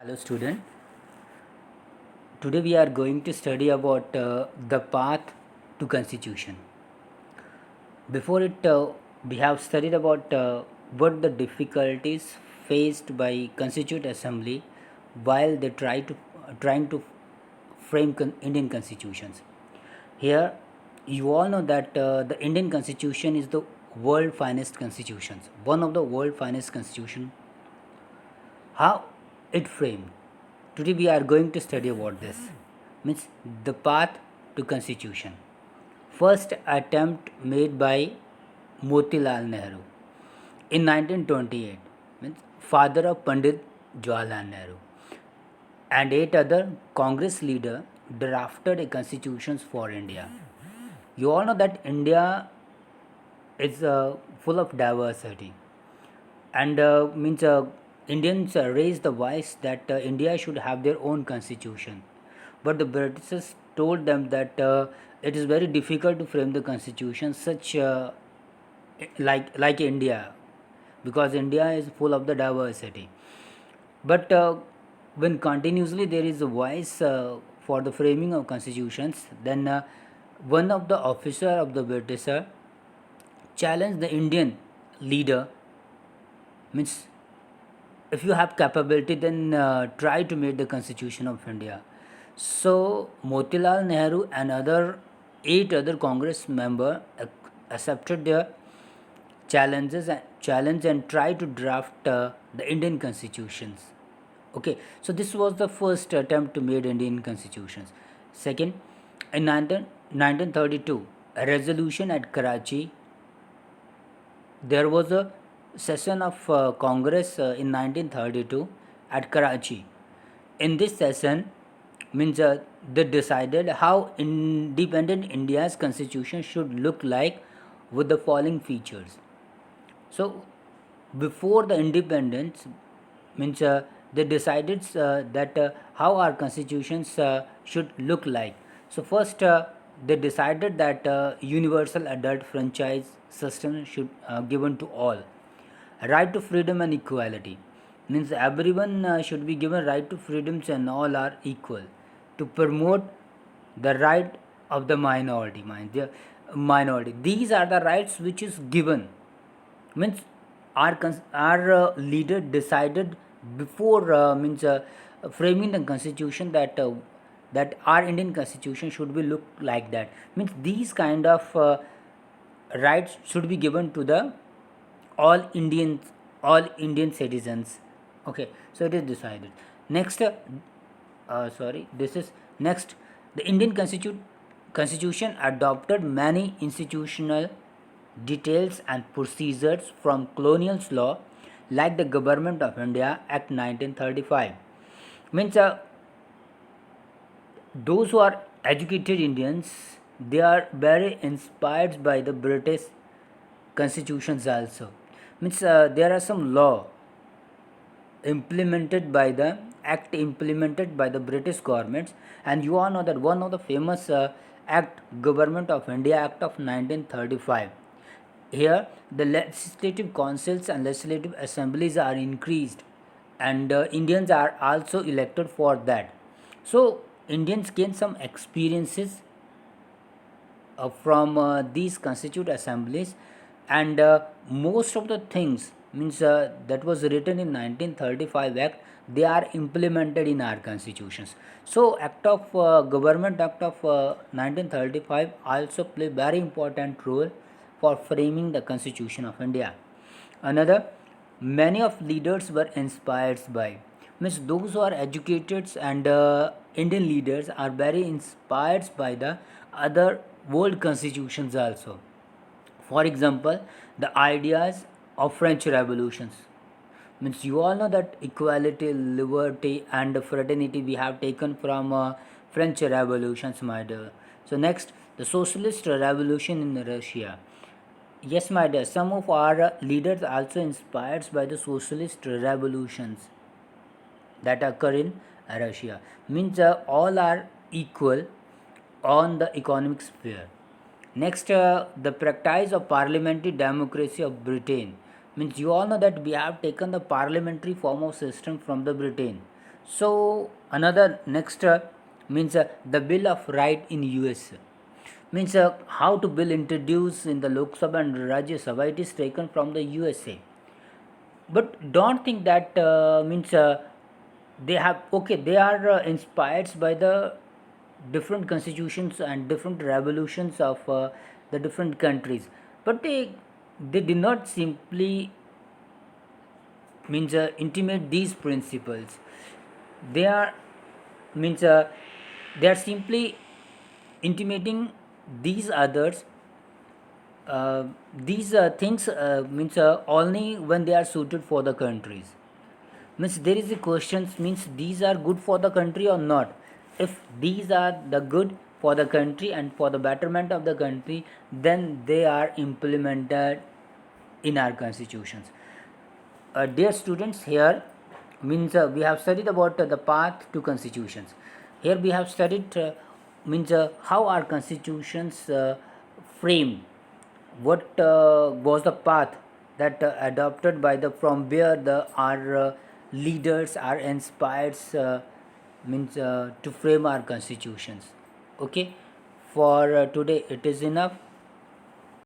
Hello student, today we are going to study about the path to constitution. Before it we have studied about what the difficulties faced by constituent assembly while they trying to frame Indian constitutions. Here you all know that the Indian constitution is the world finest constitutions, one of the world finest constitution. How it framed. Today we are going to study about this. Means the path to constitution. First attempt made by Motilal Nehru in 1928. Means father of Pandit Jawaharlal Nehru and 8 other Congress leader drafted a constitutions for India. You all know that India is full of diversity and means Indians raised the voice that India should have their own constitution, but the Britishers told them that it is very difficult to frame the constitution such like India, because India is full of the diversity. But when continuously there is a voice for the framing of constitutions, then one of the officer of the Britisher challenged the Indian leader. Means if you have capability, then try to make the constitution of India. So Motilal Nehru and other 8 other Congress member accepted their challenge and try to draft the Indian constitutions. Okay, so this was the first attempt to make Indian constitutions. Second, in 1932, a resolution at Karachi. There was a session of Congress in 1932 at Karachi. In this session, means they decided how independent India's constitution should look like with the following features. So, before the independence, means they decided that how our constitutions should look like. So first, they decided that universal adult franchise system should given to all. Right to freedom and equality means everyone should be given right to freedoms and all are equal. To promote the right of the minority. These are the rights which is given. Means our leader decided before means framing the constitution that our Indian constitution should be look like that. Means these kind of rights should be given to the all Indians, all Indian citizens. Okay, so it is decided. Next, this is next. The Indian constitution adopted many institutional details and procedures from colonial law, like the Government of India Act 1935. Means those who are educated Indians, they are very inspired by the British constitutions also. Means there are some law implemented by the act implemented by the British governments, and you all know that one of the famous act, Government of India Act of 1935. Here the legislative councils and legislative assemblies are increased, and Indians are also elected for that. So Indians gain some experiences from these constituent assemblies, and most of the things means that was written in 1935 act, they are implemented in our constitutions. So act of Government Act of 1935 also play very important role for framing the constitution of India. Another, many of leaders were inspired by, means those who are educated and Indian leaders are very inspired by the other world constitutions also. For example, the ideas of French revolutions. Means you all know that equality, liberty, and fraternity we have taken from French revolutions, my dear. So next, the socialist revolution in Russia. Yes, my dear. Some of our leaders also inspired by the socialist revolutions that occur in Russia. Means all are equal on the economic sphere. Next, the practice of parliamentary democracy of Britain. Means you all know that we have taken the parliamentary form of system from the Britain. So another next means the Bill of Right in US means how to bill introduced in the Lok Sabha and Rajya Sabha. It is taken from the USA, but don't think that means they have okay. They are inspired by the different constitutions and different revolutions of the different countries, but they did not simply means intimate these principles. They are means they are simply intimating these others, these things means only when they are suited for the countries. Means there is a question means these are good for the country or not. If these are the good for the country and for the betterment of the country, then they are implemented in our constitutions. Dear students, here means we have studied about the path to constitutions. Here we have studied means how our constitutions frame, what was the path that adopted by the from where the our leaders are inspired means to frame our constitutions. Okay, for today it is enough.